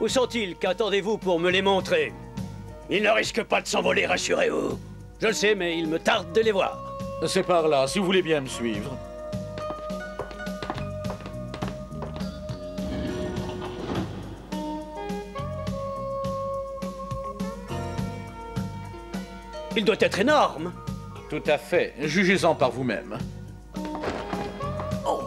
Où sont-ils? Qu'attendez-vous pour me les montrer? Ils ne risquent pas de s'envoler, rassurez-vous. Je le sais, mais il me tarde de les voir. C'est par là, si vous voulez bien me suivre. Il doit être énorme. Tout à fait. Jugez-en par vous-même. Oh.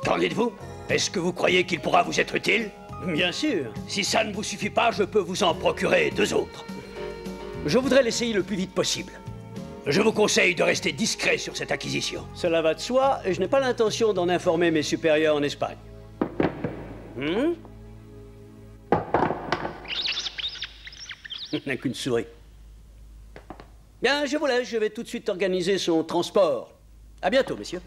Qu'en dites-vous? Est-ce que vous croyez qu'il pourra vous être utile? Bien sûr. Si ça ne vous suffit pas, je peux vous en procurer 2 autres. Je voudrais l'essayer le plus vite possible. Je vous conseille de rester discret sur cette acquisition. Cela va de soi, et je n'ai pas l'intention d'en informer mes supérieurs en Espagne. N'a qu'une souris. Bien, je vous laisse, je vais tout de suite organiser son transport. À bientôt, messieurs.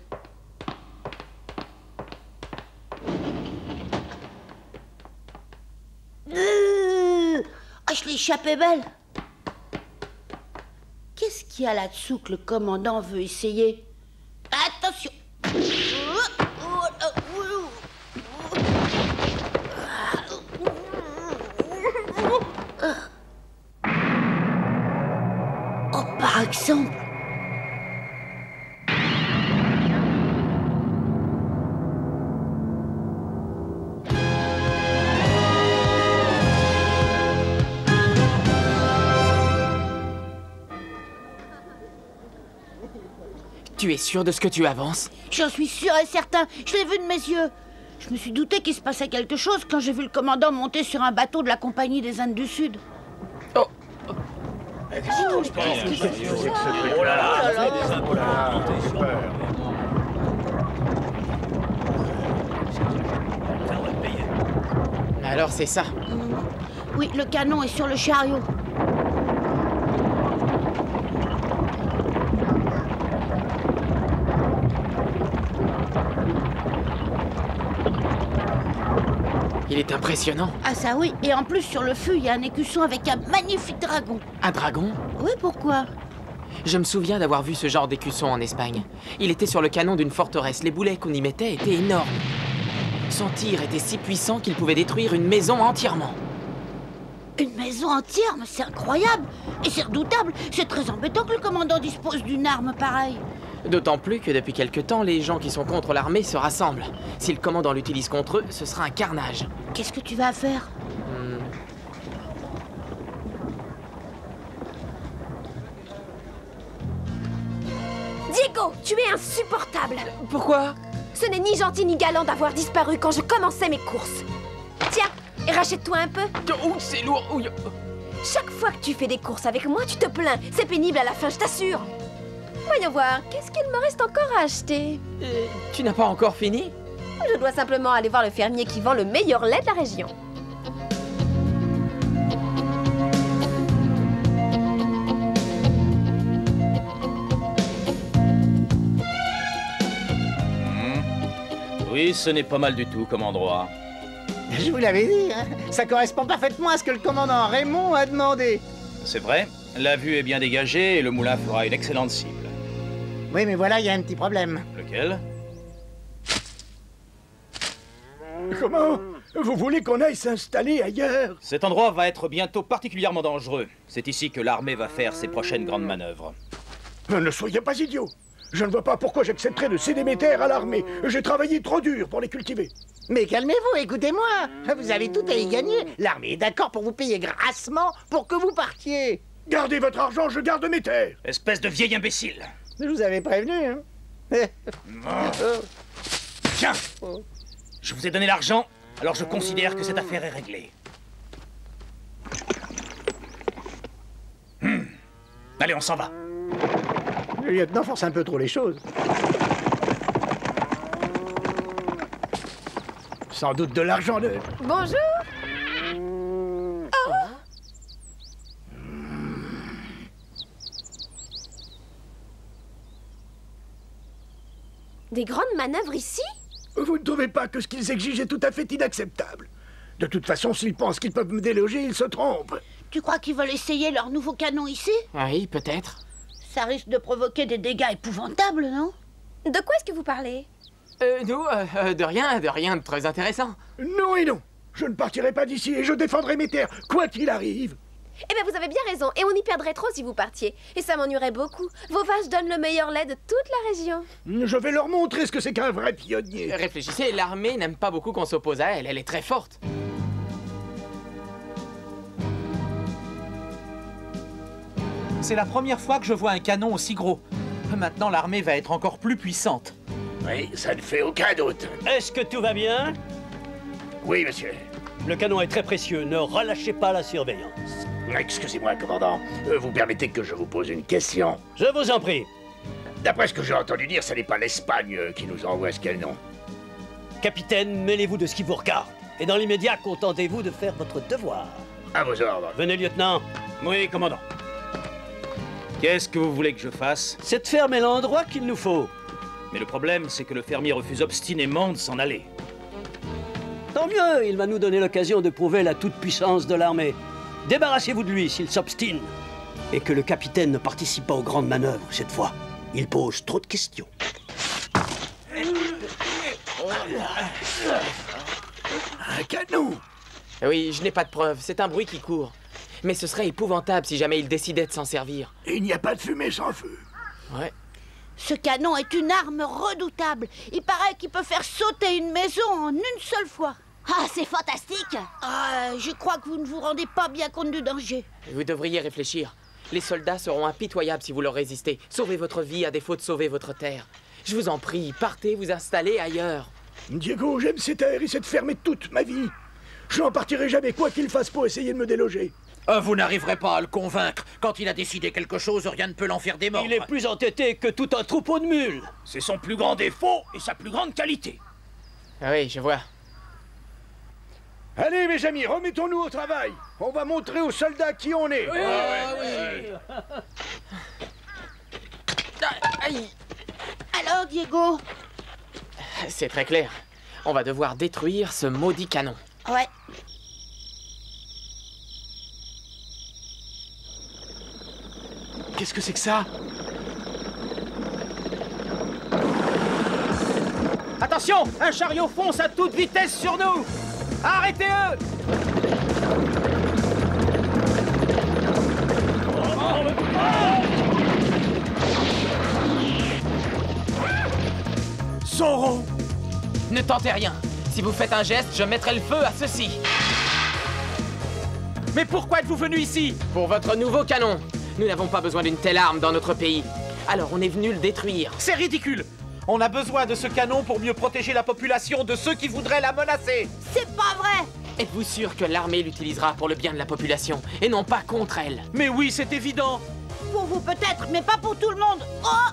Ah, je l'ai échappé belle. Qu'est-ce qu'il y a là-dessous que le commandant veut essayer? Attention! Oh, par exemple. Tu es sûr de ce que tu avances? J'en suis sûr et certain. Je l'ai vu de mes yeux. Je me suis douté qu'il se passait quelque chose quand j'ai vu le commandant monter sur un bateau de la Compagnie des Indes du Sud. Oh. Oh là là. Alors c'est ça. Oui, le canon est sur le chariot. Il est impressionnant. Ah ça oui, et en plus sur le feu, il y a un écusson avec un magnifique dragon. Un dragon? Oui, pourquoi? Je me souviens d'avoir vu ce genre d'écusson en Espagne. Il était sur le canon d'une forteresse. Les boulets qu'on y mettait étaient énormes. Son tir était si puissant qu'il pouvait détruire une maison entièrement. Une maison entière? Mais c'est incroyable. Et c'est redoutable. C'est très embêtant que le commandant dispose d'une arme pareille. D'autant plus que depuis quelque temps, les gens qui sont contre l'armée se rassemblent. Si le commandant l'utilise contre eux, ce sera un carnage. Qu'est-ce que tu vas faire? Diego, tu es insupportable. Pourquoi? Ce n'est ni gentil ni galant d'avoir disparu quand je commençais mes courses. Tiens, et rachète-toi un peu. Oh, c'est lourd. Ouh. Chaque fois que tu fais des courses avec moi, tu te plains. C'est pénible à la fin, je t'assure. Voyons voir, qu'est-ce qu'il me reste encore à acheter? Tu n'as pas encore fini? Je dois simplement aller voir le fermier qui vend le meilleur lait de la région. Oui, ce n'est pas mal du tout comme endroit. Je vous l'avais dit, hein. Ça correspond parfaitement à ce que le commandant Raymond a demandé. C'est vrai, la vue est bien dégagée et le moulin fera une excellente cible. Oui, mais voilà, il y a un petit problème. Lequel? Comment? Vous voulez qu'on aille s'installer ailleurs? Cet endroit va être bientôt particulièrement dangereux. C'est ici que l'armée va faire ses prochaines grandes manœuvres. Ne soyez pas idiot. Je ne vois pas pourquoi j'accepterais de céder mes terres à l'armée. J'ai travaillé trop dur pour les cultiver. Mais calmez-vous, écoutez-moi. Vous avez tout à y gagner. L'armée est d'accord pour vous payer grassement pour que vous partiez. Gardez votre argent, je garde mes terres. Espèce de vieil imbécile! Je vous avais prévenu, hein. Tiens! Je vous ai donné l'argent, alors je considère que cette affaire est réglée. Allez, on s'en va. Le lieutenant force un peu trop les choses. Sans doute de l'argent de... Bonjour. Des grandes manœuvres ici? Vous ne trouvez pas que ce qu'ils exigent est tout à fait inacceptable? De toute façon, s'ils pensent qu'ils peuvent me déloger, ils se trompent. Tu crois qu'ils veulent essayer leur nouveau canon ici? Oui, peut-être. Ça risque de provoquer des dégâts épouvantables, non? De quoi est-ce que vous parlez? Nous, de rien de très intéressant. Non et non. Je ne partirai pas d'ici et je défendrai mes terres, quoi qu'il arrive. Eh bien, vous avez bien raison, et on y perdrait trop si vous partiez. Et ça m'ennuierait beaucoup. Vos vaches donnent le meilleur lait de toute la région. Je vais leur montrer ce que c'est qu'un vrai pionnier. Réfléchissez, l'armée n'aime pas beaucoup qu'on s'oppose à elle. Elle est très forte. C'est la première fois que je vois un canon aussi gros. Maintenant, l'armée va être encore plus puissante. Oui, ça ne fait aucun doute. Est-ce que tout va bien? Oui, monsieur. Le canon est très précieux, ne relâchez pas la surveillance. Excusez-moi, commandant. Vous permettez que je vous pose une question? Je vous en prie. D'après ce que j'ai entendu dire, ce n'est pas l'Espagne qui nous envoie ce canon. Capitaine, mêlez-vous de ce qui vous regarde. Et dans l'immédiat, contentez-vous de faire votre devoir. À vos ordres. Venez, lieutenant. Oui, commandant. Qu'est-ce que vous voulez que je fasse? Cette ferme est l'endroit qu'il nous faut. Mais le problème, c'est que le fermier refuse obstinément de s'en aller. Tant mieux, il va nous donner l'occasion de prouver la toute-puissance de l'armée. Débarrassez-vous de lui s'il s'obstine. Et que le capitaine ne participe pas aux grandes manœuvres cette fois. Il pose trop de questions. Un canon! Oui, je n'ai pas de preuves. C'est un bruit qui court. Mais ce serait épouvantable si jamais il décidait de s'en servir. Et il n'y a pas de fumée sans feu. Ouais. Ce canon est une arme redoutable. Il paraît qu'il peut faire sauter une maison en une seule fois. Ah, c'est fantastique! Je crois que vous ne vous rendez pas bien compte du danger. Vous devriez réfléchir. Les soldats seront impitoyables si vous leur résistez. Sauvez votre vie à défaut de sauver votre terre. Je vous en prie, partez vous installer ailleurs. Diego, j'aime ces terres et cette ferme est toute ma vie. Je n'en partirai jamais, quoi qu'il fasse pour essayer de me déloger. Vous n'arriverez pas à le convaincre. Quand il a décidé quelque chose, rien ne peut l'en faire démordre. Il est plus entêté que tout un troupeau de mules. C'est son plus grand défaut et sa plus grande qualité. Ah oui, je vois. Allez, mes amis, remettons-nous au travail. On va montrer aux soldats qui on est. Aïe! Alors, Diego? C'est très clair. On va devoir détruire ce maudit canon. Ouais. Qu'est-ce que c'est que ça? Attention! Un chariot fonce à toute vitesse sur nous! Arrêtez-eux! Zoro! Ne tentez rien. Si vous faites un geste, je mettrai le feu à ceci. Mais pourquoi êtes-vous venu ici? Pour votre nouveau canon. Nous n'avons pas besoin d'une telle arme dans notre pays. Alors on est venu le détruire. C'est ridicule! On a besoin de ce canon pour mieux protéger la population de ceux qui voudraient la menacer! C'est pas vrai! Êtes-vous sûr que l'armée l'utilisera pour le bien de la population et non pas contre elle? Mais oui, c'est évident! Pour vous peut-être, mais pas pour tout le monde. Oh!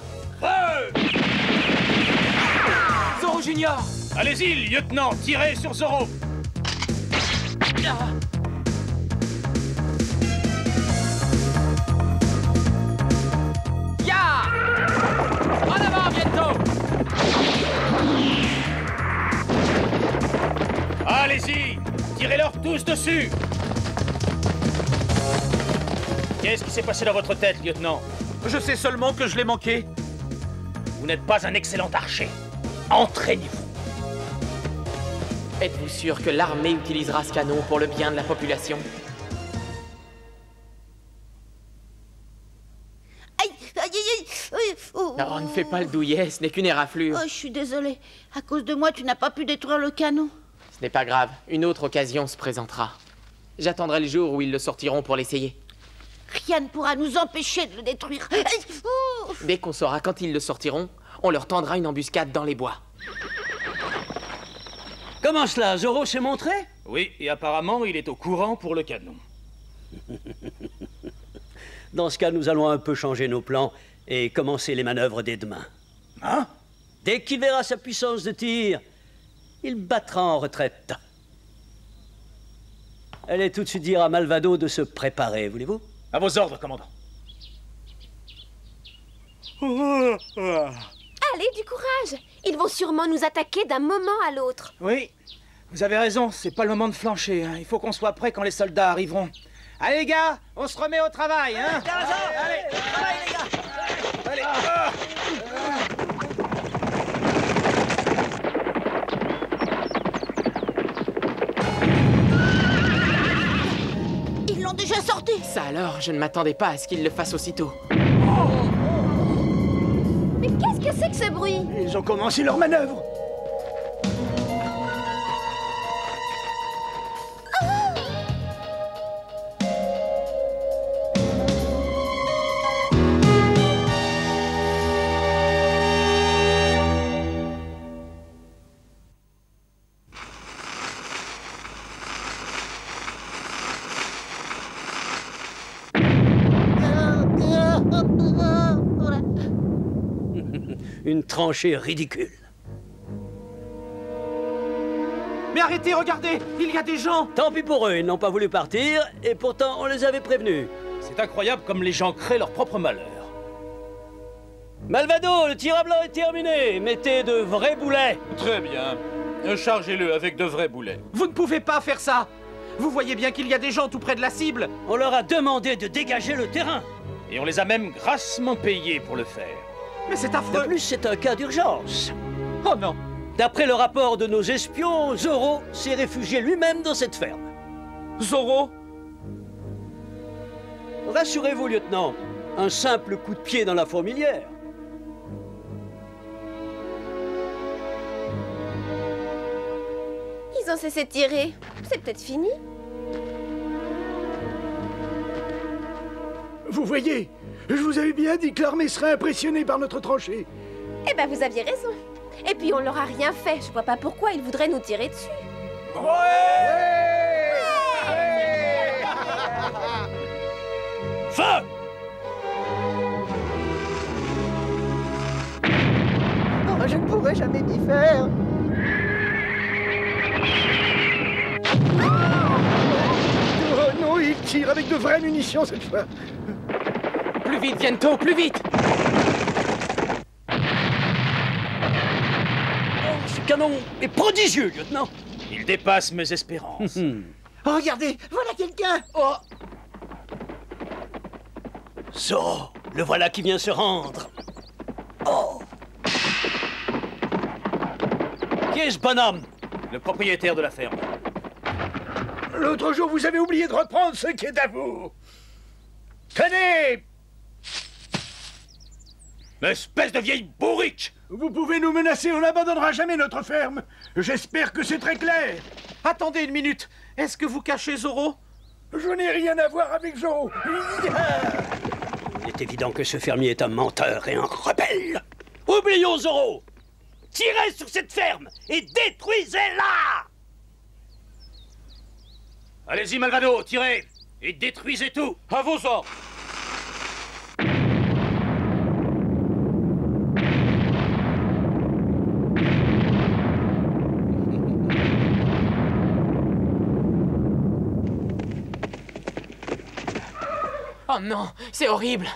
Zoro Junior! Allez-y, lieutenant, tirez sur Zoro! Ya! En avant, bientôt! Allez-y! Tirez-leur tous dessus! Qu'est-ce qui s'est passé dans votre tête, lieutenant? Je sais seulement que je l'ai manqué. Vous n'êtes pas un excellent archer. Entraînez-vous. Êtes-vous sûr que l'armée utilisera ce canon pour le bien de la population? Aïe! Aïe! Aïe! Aïe! Oh, Oh, ne fais pas le douillet, ce n'est qu'une éraflure. je suis désolée. À cause de moi, tu n'as pas pu détruire le canon. Ce n'est pas grave, une autre occasion se présentera. J'attendrai le jour où ils le sortiront pour l'essayer. Rien ne pourra nous empêcher de le détruire. Aïe! Oh. Dès qu'on saura quand ils le sortiront, on leur tendra une embuscade dans les bois. Comment cela? Zoro s'est montré? Oui, et apparemment, il est au courant pour le canon. Dans ce cas, nous allons un peu changer nos plans et commencer les manœuvres dès demain. Hein? Dès qu'il verra sa puissance de tir, il battra en retraite. Allez tout de suite dire à Malvado de se préparer, voulez-vous? À vos ordres, commandant. Allez, du courage! Ils vont sûrement nous attaquer d'un moment à l'autre. Oui, vous avez raison, c'est pas le moment de flancher. Hein. Il faut qu'on soit prêt quand les soldats arriveront. Allez, les gars, on se remet au travail, hein? Allez, travail, les gars! Allez! déjà sortis. Ça alors, je ne m'attendais pas à ce qu'il le fasse aussitôt. Mais qu'est-ce que c'est que ce bruit? Ils ont commencé leur manœuvre. Une tranchée ridicule. Mais arrêtez, regardez, il y a des gens. Tant pis pour eux, ils n'ont pas voulu partir, et pourtant on les avait prévenus. C'est incroyable comme les gens créent leur propre malheur. Malvado, le tir à blanc est terminé. Mettez de vrais boulets. Très bien. Chargez-le avec de vrais boulets. Vous ne pouvez pas faire ça. Vous voyez bien qu'il y a des gens tout près de la cible. On leur a demandé de dégager le terrain. Et on les a même grassement payés pour le faire. Mais c'est De affreux. plus, c'est un cas d'urgence. Oh non. D'après le rapport de nos espions, Zorro s'est réfugié lui-même dans cette ferme. Zorro? Rassurez-vous, lieutenant, un simple coup de pied dans la fourmilière. Ils ont cessé de tirer. C'est peut-être fini. Vous voyez, je vous avais bien dit que l'armée serait impressionnée par notre tranchée. Eh ben, vous aviez raison. Et puis, on leur a rien fait. Je vois pas pourquoi ils voudraient nous tirer dessus. Feu! Oh, je ne pourrais jamais m'y faire. Oh non, ils tirent avec de vraies munitions cette fois. Plus vite, Viento, plus vite! Ce canon est prodigieux, lieutenant. Il dépasse mes espérances. Oh, regardez, voilà quelqu'un. Oh. Zorro, le voilà qui vient se rendre. Oh. Qui est ce bonhomme? Le propriétaire de la ferme. L'autre jour, vous avez oublié de reprendre ce qui est à vous. Tenez! Espèce de vieille bourrique! Vous pouvez nous menacer, on n'abandonnera jamais notre ferme. J'espère que c'est très clair. Attendez une minute. Est-ce que vous cachez Zorro? Je n'ai rien à voir avec Zorro. Il est évident que ce fermier est un menteur et un rebelle. Oublions Zorro. Tirez sur cette ferme et détruisez-la! Allez-y, Malvado, tirez! Et détruisez tout! À vos ordres! Oh non, c'est horrible!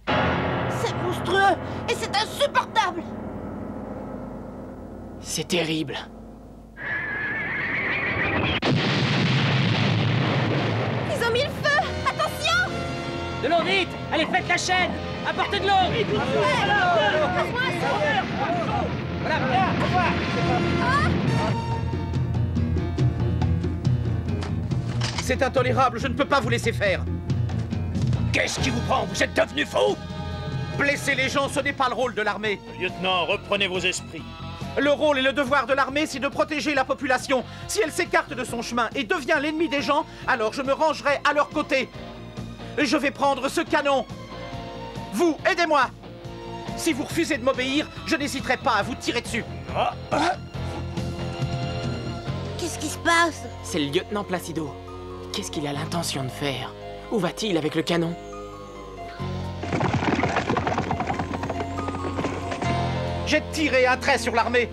C'est monstrueux et c'est insupportable. C'est terrible. Ils ont mis le feu! Attention! De l'eau, vite! Allez, faites la chaîne! Apportez de l'eau! Vite! Voilà, C'est intolérable, je ne peux pas vous laisser faire. Qu'est-ce qui vous prend? Vous êtes devenu fou? Blesser les gens, ce n'est pas le rôle de l'armée. Lieutenant, reprenez vos esprits. Le rôle et le devoir de l'armée, c'est de protéger la population. Si elle s'écarte de son chemin et devient l'ennemi des gens, alors je me rangerai à leur côté. Je vais prendre ce canon. Vous, aidez-moi. Si vous refusez de m'obéir, je n'hésiterai pas à vous tirer dessus. Qu'est-ce qui se passe? C'est le lieutenant Placido. Qu'est-ce qu'il a l'intention de faire? Où va-t-il avec le canon? J'ai tiré un trait sur l'armée.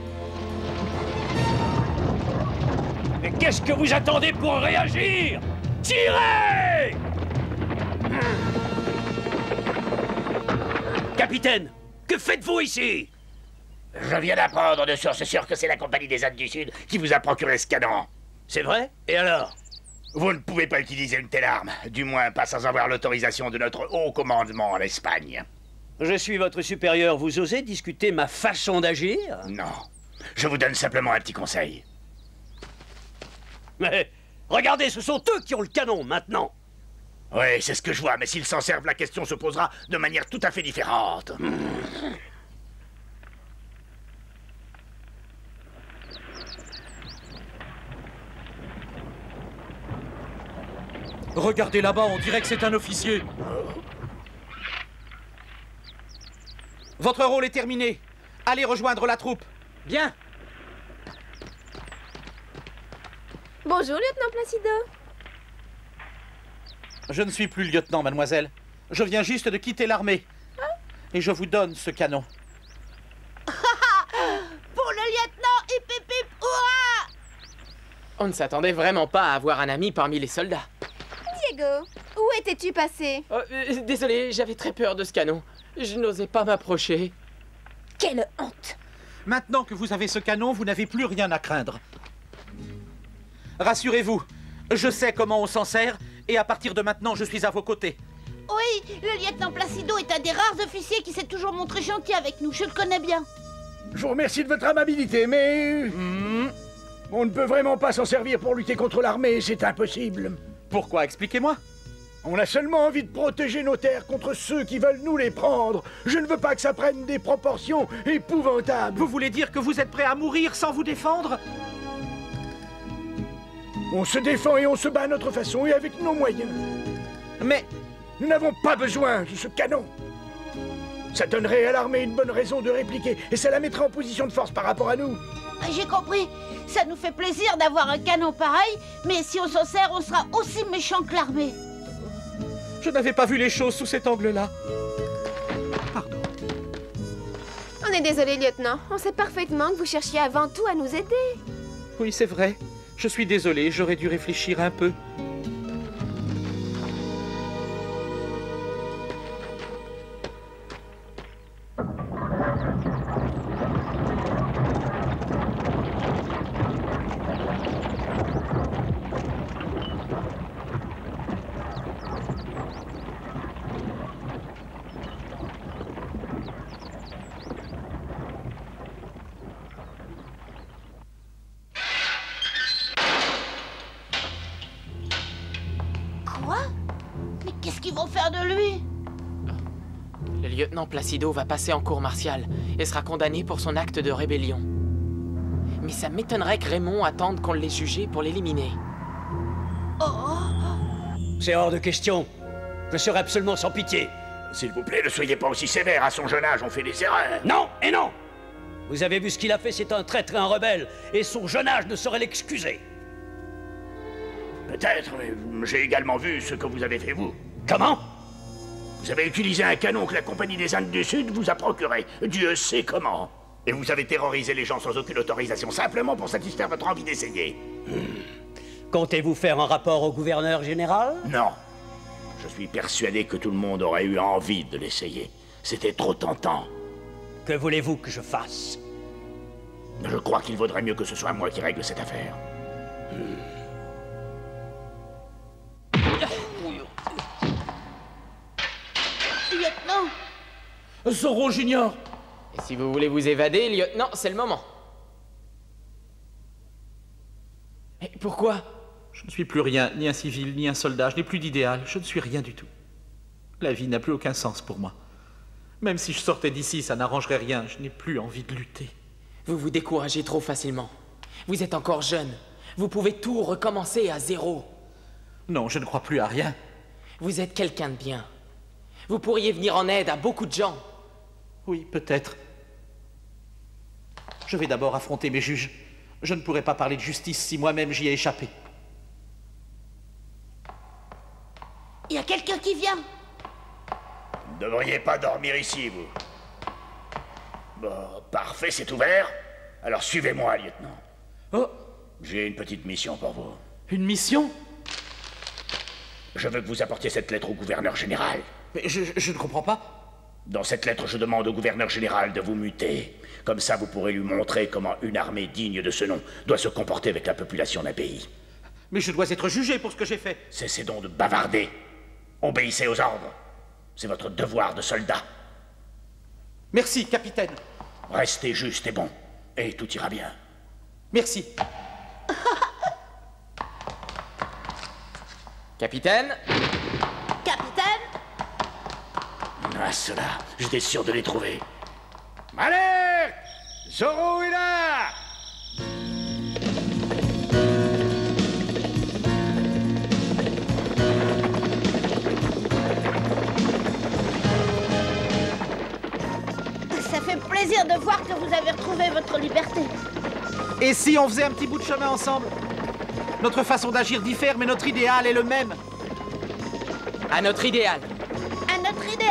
Mais qu'est-ce que vous attendez pour réagir? Tirez! Capitaine, que faites-vous ici? Je viens d'apprendre de source sûre que c'est la Compagnie des Indes du Sud qui vous a procuré ce canon. C'est vrai? Et alors? Vous ne pouvez pas utiliser une telle arme, du moins pas sans avoir l'autorisation de notre haut commandement en Espagne. Je suis votre supérieur, vous osez discuter ma façon d'agir? Non, je vous donne simplement un petit conseil. Mais regardez, ce sont eux qui ont le canon maintenant. Oui, c'est ce que je vois, mais s'ils s'en servent, la question se posera de manière tout à fait différente. Regardez là-bas, on dirait que c'est un officier. Votre rôle est terminé. Allez rejoindre la troupe. Bien. Bonjour, lieutenant Placido. Je ne suis plus lieutenant, mademoiselle. Je viens juste de quitter l'armée. Et je vous donne ce canon. Pour le lieutenant, hip hip hip, hurrah! On ne s'attendait vraiment pas à avoir un ami parmi les soldats. Diego, où étais-tu passé? Désolé, j'avais très peur de ce canon. Je n'osais pas m'approcher. Quelle honte! Maintenant que vous avez ce canon, vous n'avez plus rien à craindre. Rassurez-vous, je sais comment on s'en sert, et à partir de maintenant, je suis à vos côtés. Oui, le lieutenant Placido est un des rares officiers qui s'est toujours montré gentil avec nous. Je le connais bien. Je vous remercie de votre amabilité, mais... On ne peut vraiment pas s'en servir pour lutter contre l'armée, c'est impossible. Pourquoi? Expliquez-moi. On a seulement envie de protéger nos terres contre ceux qui veulent nous les prendre. Je ne veux pas que ça prenne des proportions épouvantables. Vous voulez dire que vous êtes prêt à mourir sans vous défendre? On se défend et on se bat à notre façon et avec nos moyens. Mais... Nous n'avons pas besoin de ce canon. Ça donnerait à l'armée une bonne raison de répliquer et ça la mettrait en position de force par rapport à nous. J'ai compris. Ça nous fait plaisir d'avoir un canon pareil, mais si on s'en sert, on sera aussi méchant que l'armée. Je n'avais pas vu les choses sous cet angle-là. Pardon. On est désolé, lieutenant. On sait parfaitement que vous cherchiez avant tout à nous aider. Oui, c'est vrai. Je suis désolé, j'aurais dû réfléchir un peu. Quoi? Mais qu'est-ce qu'ils vont faire de lui? Le lieutenant Placido va passer en cour martiale et sera condamné pour son acte de rébellion. Mais ça m'étonnerait que Raymond attende qu'on l'ait jugé pour l'éliminer. C'est hors de question. Je serai absolument sans pitié. S'il vous plaît, ne soyez pas aussi sévère. À son jeune âge, on fait des erreurs. Non et non! Vous avez vu ce qu'il a fait, c'est un traître et un rebelle, et son jeune âge ne saurait l'excuser. Peut-être, mais j'ai également vu ce que vous avez fait, vous. Comment? Vous avez utilisé un canon que la Compagnie des Indes du Sud vous a procuré. Dieu sait comment. Et vous avez terrorisé les gens sans aucune autorisation, simplement pour satisfaire votre envie d'essayer. Comptez-vous faire un rapport au gouverneur général? Non. Je suis persuadé que tout le monde aurait eu envie de l'essayer. C'était trop tentant. Que voulez-vous que je fasse? Je crois qu'il vaudrait mieux que ce soit moi qui règle cette affaire. Lieutenant! Zorro Junior! Et si vous voulez vous évader, lieutenant, c'est le moment. Et pourquoi? Je ne suis plus rien, ni un civil, ni un soldat. Je n'ai plus d'idéal. Je ne suis rien du tout. La vie n'a plus aucun sens pour moi. Même si je sortais d'ici, ça n'arrangerait rien. Je n'ai plus envie de lutter. Vous vous découragez trop facilement. Vous êtes encore jeune. Vous pouvez tout recommencer à zéro. Non, je ne crois plus à rien. Vous êtes quelqu'un de bien. Vous pourriez venir en aide à beaucoup de gens. Oui, peut-être. Je vais d'abord affronter mes juges. Je ne pourrai pas parler de justice si moi-même j'y ai échappé. Il y a quelqu'un qui vient. Vous ne devriez pas dormir ici, vous. Bon, parfait, c'est ouvert. Alors suivez-moi, lieutenant. Oh, J'ai une petite mission pour vous. une mission? Je veux que vous apportiez cette lettre au gouverneur général. Mais je ne comprends pas. Dans cette lettre, je demande au gouverneur général de vous muter. Comme ça, vous pourrez lui montrer comment une armée digne de ce nom doit se comporter avec la population d'un pays. Mais je dois être jugé pour ce que j'ai fait. Cessez donc de bavarder. Obéissez aux ordres. C'est votre devoir de soldat. Merci, capitaine. Restez juste et bon, et tout ira bien. Merci. Capitaine, Capitaine? Ah, cela, j'étais sûr de les trouver. Alerte! Zorro est là! Ça fait plaisir de voir que vous avez retrouvé votre liberté. Et si on faisait un petit bout de chemin ensemble? Notre façon d'agir diffère, mais notre idéal est le même. À notre idéal. À notre idéal.